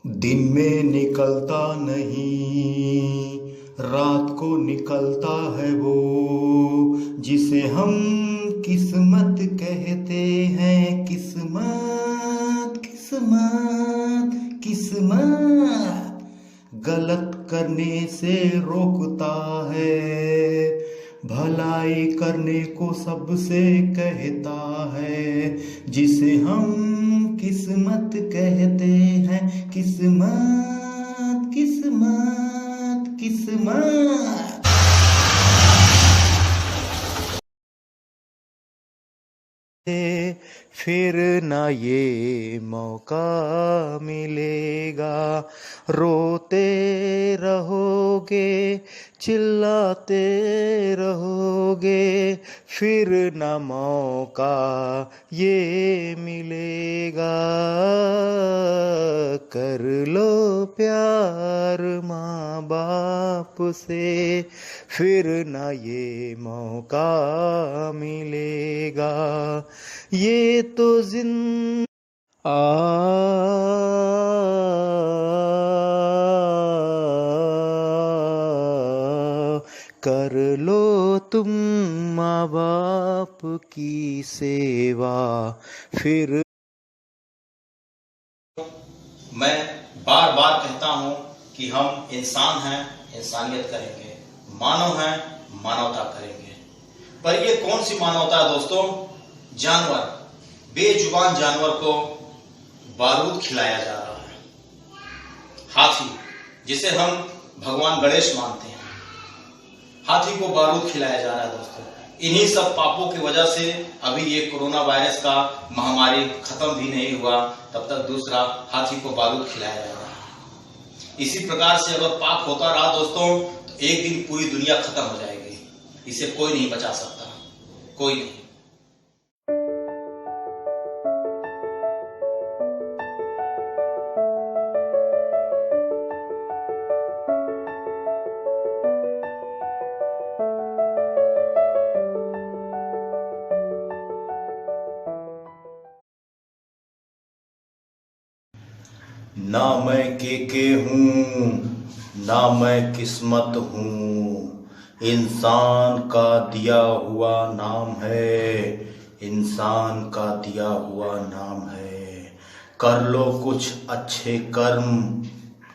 दिन में निकलता नहीं, रात को निकलता है वो, जिसे हम किस्मत कहते हैं। किस्मत किस्मत किस्मत गलत करने से रोकता है, भलाई करने को सबसे कहता है, जिसे हम किस्मत कहते हैं। किस्मत किस्मत किस्मत। फिर ना ये मौका मिलेगा, रोते रहोगे, चिल्लाते रहोगे, फिर ना मौका ये मिलेगा। कर लो प्यार माँ बाप से, फिर ना ये मौका मिलेगा। ये तो कर लो तुम माँ बाप की सेवा, फिर। मैं बार बार कहता हूं कि हम इंसान हैं, इंसानियत करेंगे, मानव हैं, मानवता करेंगे। पर ये कौन सी मानवता है दोस्तों? जानवर, बेजुबान जानवर को बारूद खिलाया जा रहा है। हाथी, जिसे हम भगवान गणेश मानते हैं, हाथी को बारूद खिलाया जा रहा है दोस्तों। इन्हीं सब पापों की वजह से अभी ये कोरोना वायरस का महामारी खत्म भी नहीं हुआ, तब तक दूसरा हाथी को बारूद खिलाया जा रहा है। इसी प्रकार से अगर पाप होता रहा दोस्तों, तो एक दिन पूरी दुनिया खत्म हो जाएगी। इसे कोई नहीं बचा सकता, कोई नहीं। ना मैं के हूँ, ना मैं किस्मत हूँ, इंसान का दिया हुआ नाम है, इंसान का दिया हुआ नाम है। कर लो कुछ अच्छे कर्म,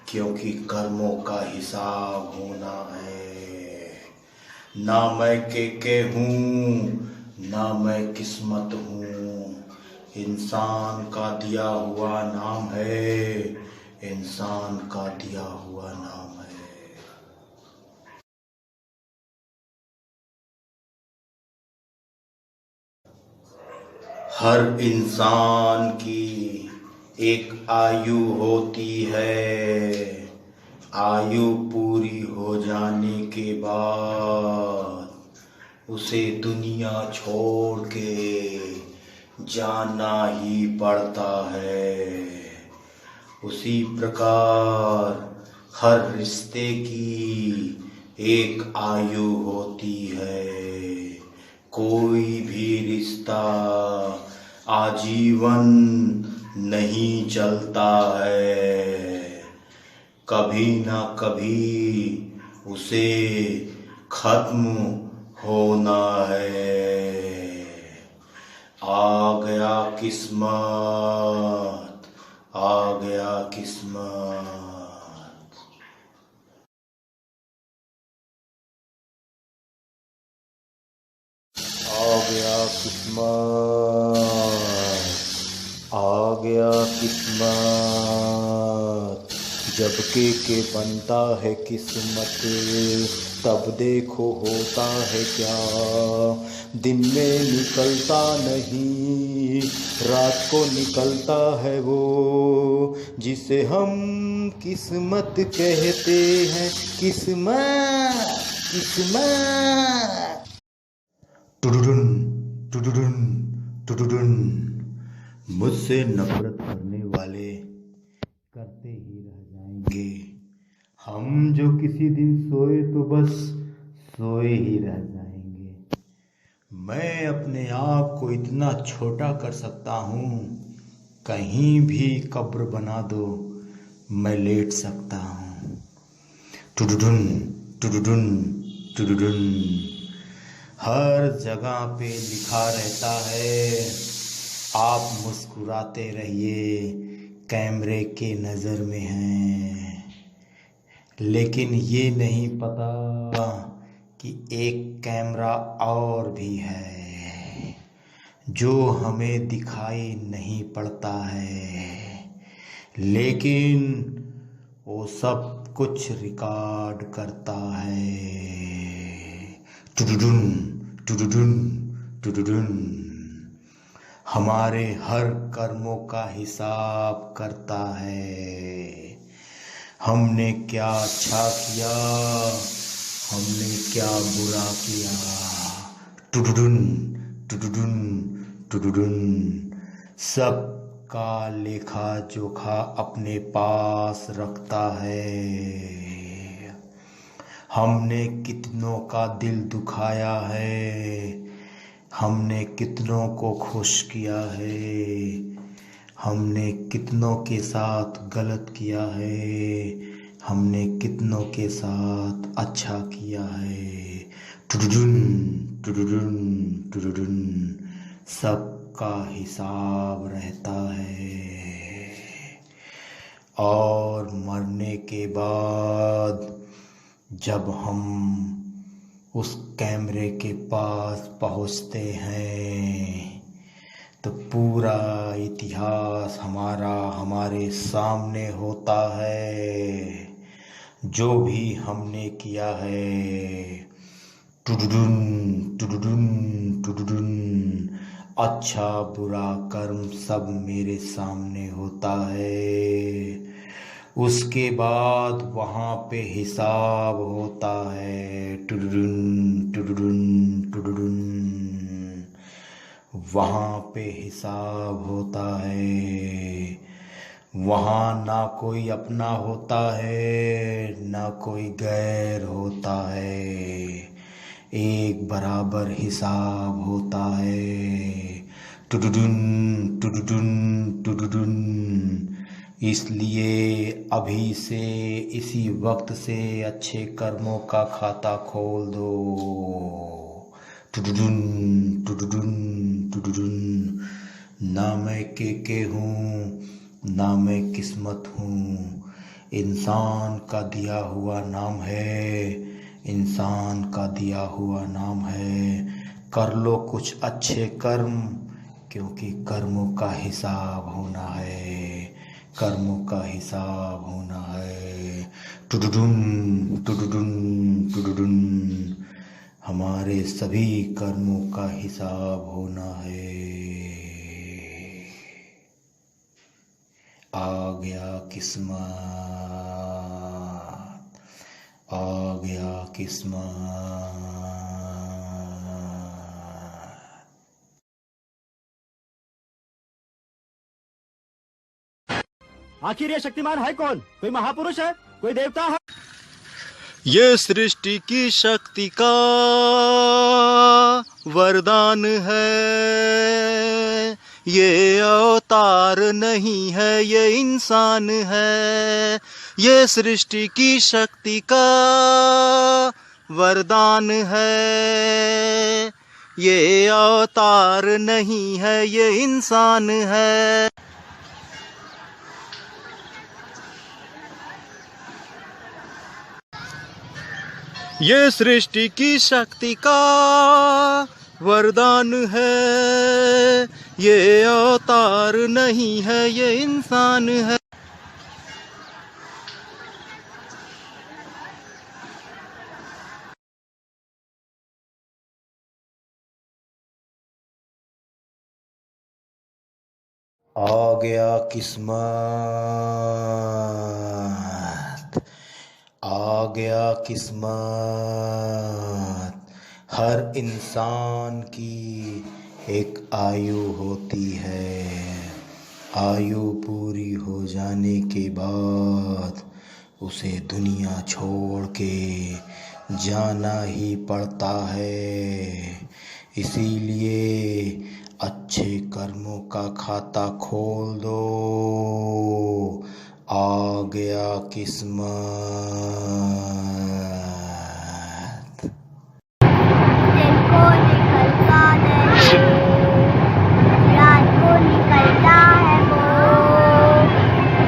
क्योंकि कर्मों का हिसाब होना है। ना मैं के हूँ, ना मैं किस्मत हूँ, इंसान का दिया हुआ नाम है, इंसान का दिया हुआ नाम है। हर इंसान की एक आयु होती है, आयु पूरी हो जाने के बाद उसे दुनिया छोड़ के जाना ही पड़ता है। उसी प्रकार हर रिश्ते की एक आयु होती है। कोई भी रिश्ता आजीवन नहीं चलता है, कभी ना कभी उसे खत्म होना है। आ गया किस्मत, आ गया किस्मत। आ गया किस्मत, आ गया किस्मत। जब के बनता है किस्मत, तब देखो होता है क्या। दिन में निकलता नहीं, रात को निकलता है वो, जिसे हम किस्मत कहते हैं। किस्मत किस्मत। टुडुडुन टुडुडुन टुडुडुन। मुझसे नफरत करने वाले करते ही रह जाएंगे। हम जो किसी दिन सोए तो बस सोए ही रह जाएंगे। मैं अपने आप को इतना छोटा कर सकता हूँ, कहीं भी कब्र बना दो मैं लेट सकता हूँ। टुडुडुन टुडुडुन टुडुडुन। हर जगह पे लिखा रहता है, आप मुस्कुराते रहिए, कैमरे के नज़र में हैं। लेकिन ये नहीं पता कि एक कैमरा और भी है जो हमें दिखाई नहीं पड़ता है, लेकिन वो सब कुछ रिकॉर्ड करता है। टुडुडुन टुडुडुन टुडुडुन। हमारे हर कर्मों का हिसाब करता है। हमने क्या अच्छा किया, हमने क्या बुरा किया। टुडुडुन टुडुडुन टुडुडुन। सब का लेखा जोखा अपने पास रखता है। हमने कितनों का दिल दुखाया है, हमने कितनों को खुश किया है, हमने कितनों के साथ गलत किया है, हमने कितनों के साथ अच्छा किया है। टुडुडुन टुडुडुन टुडुडुन। सबका हिसाब रहता है। और मरने के बाद जब हम उस कैमरे के पास पहुंचते हैं तो पूरा इतिहास हमारे सामने होता है। जो भी हमने किया है, टुडुडुन टुडुडुन टुडुडुन। अच्छा बुरा कर्म सब मेरे सामने होता है। उसके बाद वहाँ पे हिसाब होता है। टुडुडुन टुडुडुन टुडुडुन। वहाँ पे हिसाब होता है। वहाँ ना कोई अपना होता है, ना कोई गैर होता है। एक बराबर हिसाब होता है। टुडुडुन टुडुडुन टुडुडुन। इसलिए अभी से, इसी वक्त से अच्छे कर्मों का खाता खोल दो। टुडुडुन टुडुडुन टुडुडुन। ना मैं के हूँ, ना मैं किस्मत हूँ। इंसान का दिया हुआ नाम है, इंसान का दिया हुआ नाम है। कर लो कुछ अच्छे कर्म, क्योंकि कर्मों का हिसाब होना है, कर्मों का हिसाब होना है। टुडुडुन टुडुडुन टुडुडुन। हमारे सभी कर्मों का हिसाब होना है। आ गया किस्मत, आ गया किस्मत। आखिर ये शक्तिमान है कौन? कोई महापुरुष है, कोई देवता है? ये सृष्टि की शक्ति का वरदान है। ये अवतार नहीं है, ये इंसान है। ये सृष्टि की शक्ति का वरदान है। ये अवतार नहीं है, ये इंसान है। ये सृष्टि की शक्ति का वरदान है। ये अवतार नहीं है, ये इंसान है। आ गया किस्मत, आ गया किस्मत। हर इंसान की एक आयु होती है। आयु पूरी हो जाने के बाद उसे दुनिया छोड़ के जाना ही पड़ता है। इसीलिए अच्छे कर्मों का खाता खोल दो। आ गया किस्मत। दिन को निकलता नहीं, रात को निकलता है वो,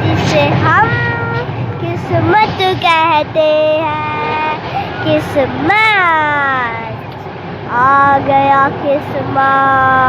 जिसे हम किस्मत कहते हैं। किस्मत, आ गया किस्मत।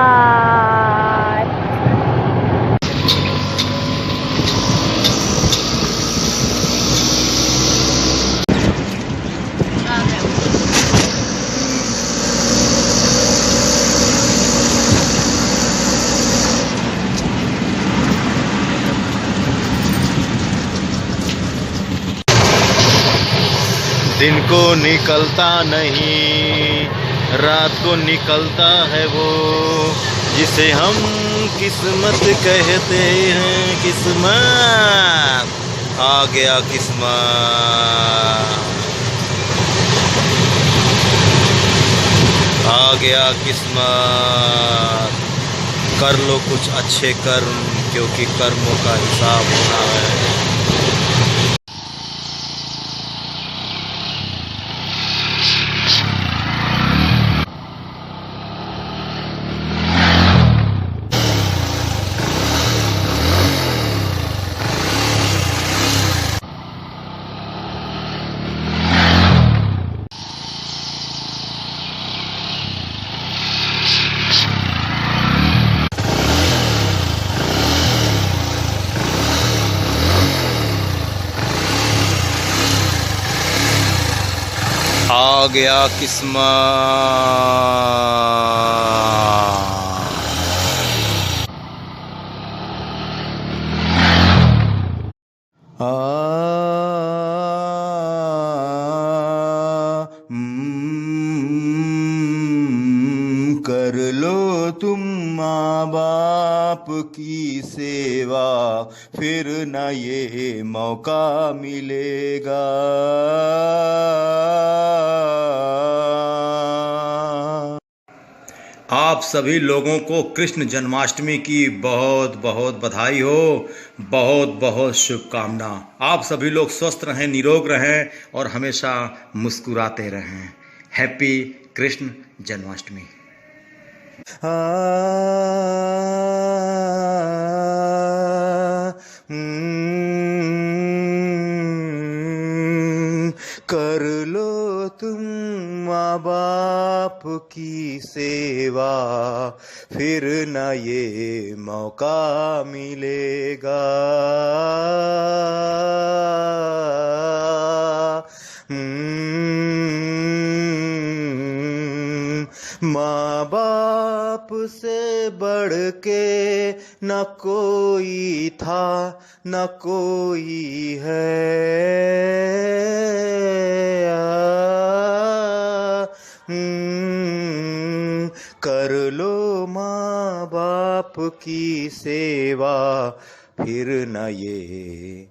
दिन को निकलता नहीं, रात को निकलता है वो, जिसे हम किस्मत कहते हैं। किस्मत, आ गया किस्मत, आ गया किस्मत। कर लो कुछ अच्छे कर्म, क्योंकि कर्मों का हिसाब होना है। आ गया किस्मत। कर लो तुम माँ बाप की सेवा, फिर न ये मौका मिलेगा। आप सभी लोगों को कृष्ण जन्माष्टमी की बहुत बहुत बधाई हो, बहुत बहुत शुभकामना। आप सभी लोग स्वस्थ रहें, निरोग रहें और हमेशा मुस्कुराते रहें। हैप्पी कृष्ण जन्माष्टमी। कर लो तुम माँ बाप की सेवा, फिर न ये मौका मिलेगा। माँ बाप से बढ़ के न कोई था, न कोई है। कर लो माँ बाप की सेवा, फिर न ये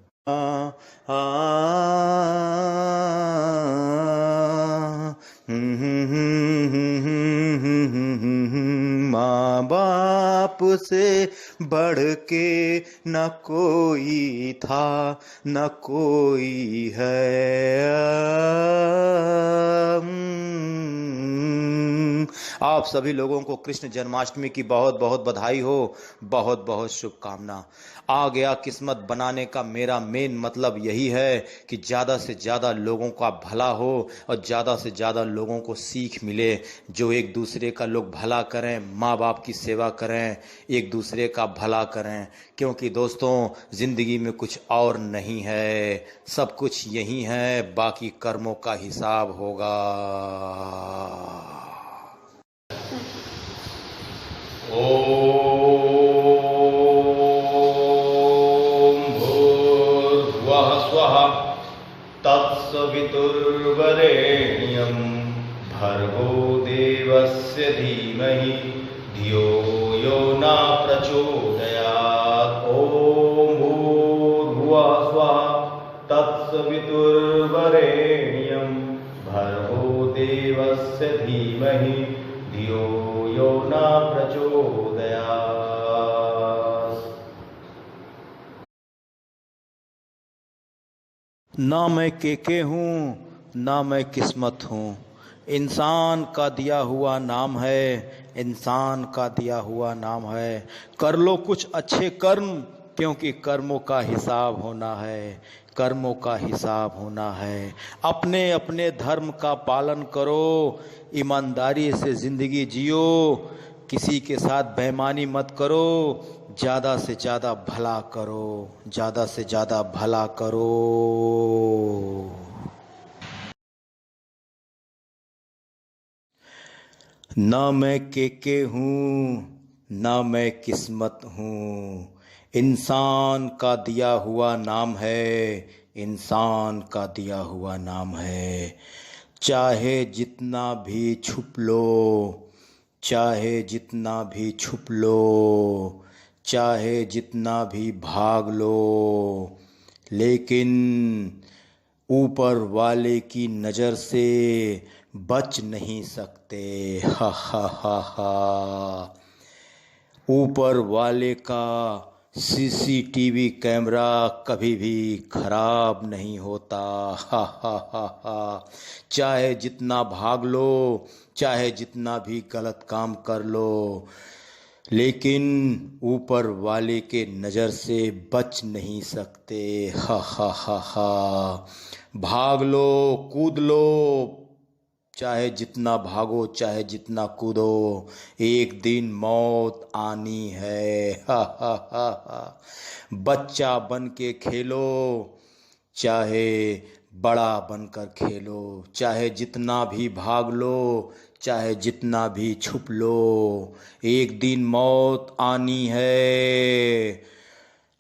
माँ बाप से बढ़ के न कोई था, न कोई है। आप सभी लोगों को कृष्ण जन्माष्टमी की बहुत बहुत बधाई हो, बहुत बहुत शुभकामना। आ गया किस्मत बनाने का मेरा मेन मतलब यही है कि ज़्यादा से ज़्यादा लोगों का भला हो और ज़्यादा से ज़्यादा लोगों को सीख मिले, जो एक दूसरे का लोग भला करें, माँ बाप की सेवा करें, एक दूसरे का भला करें। क्योंकि दोस्तों, ज़िंदगी में कुछ और नहीं है, सब कुछ यही है, बाकी कर्मों का हिसाब होगा। ओम भूर्भुवः स्वः तत्सवितुर्वरेण्यं भर्गो देवस्य धीमहि धियो यो न प्रचोदयात्। ओम भूर्भुवः स्वः तत्सवितुर्वरेण्यं भर्गो देवस्य धीमहि धियो यो न प्रचोदयात्। ना मैं के हूँ ना मैं किस्मत हूँ, इंसान का दिया हुआ नाम है, इंसान का दिया हुआ नाम है। कर लो कुछ अच्छे कर्म, क्योंकि कर्मों का हिसाब होना है, कर्मों का हिसाब होना है। अपने अपने धर्म का पालन करो, ईमानदारी से ज़िंदगी जियो, किसी के साथ बेईमानी मत करो, ज़्यादा से ज़्यादा भला करो, ज़्यादा से ज़्यादा भला करो। ना मैं के हूँ ना मैं किस्मत हूँ, इंसान का दिया हुआ नाम है, इंसान का दिया हुआ नाम है। चाहे जितना भी छुप लो, चाहे जितना भी छुप लो, चाहे जितना भी भाग लो, लेकिन ऊपर वाले की नज़र से बच नहीं सकते। हा हा हा हा। ऊपर वाले का सीसीटीवी कैमरा कभी भी खराब नहीं होता। हा हा हा हा। चाहे जितना भाग लो, चाहे जितना भी गलत काम कर लो, लेकिन ऊपर वाले के नज़र से बच नहीं सकते। हा हा हा हा। भाग लो, कूद लो, चाहे जितना भागो, चाहे जितना कूदो, एक दिन मौत आनी है। हा हा हा हा। बच्चा बन के खेलो, चाहे बड़ा बनकर खेलो, चाहे जितना भी भाग लो, चाहे जितना भी छुप लो, एक दिन मौत आनी है।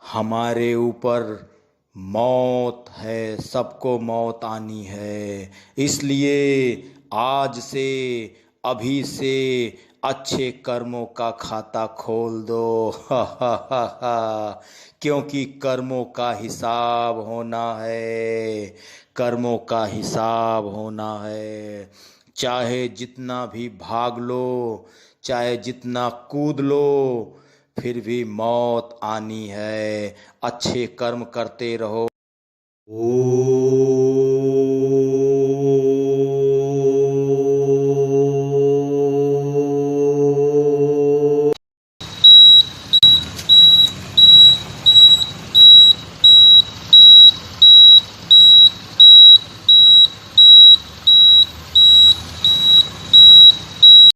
हमारे ऊपर मौत है, सबको मौत आनी है। इसलिए आज से, अभी से अच्छे कर्मों का खाता खोल दो। हा हा हा हा। क्योंकि कर्मों का हिसाब होना है, कर्मों का हिसाब होना है। चाहे जितना भी भाग लो, चाहे जितना कूद लो, फिर भी मौत आनी है। अच्छे कर्म करते रहो।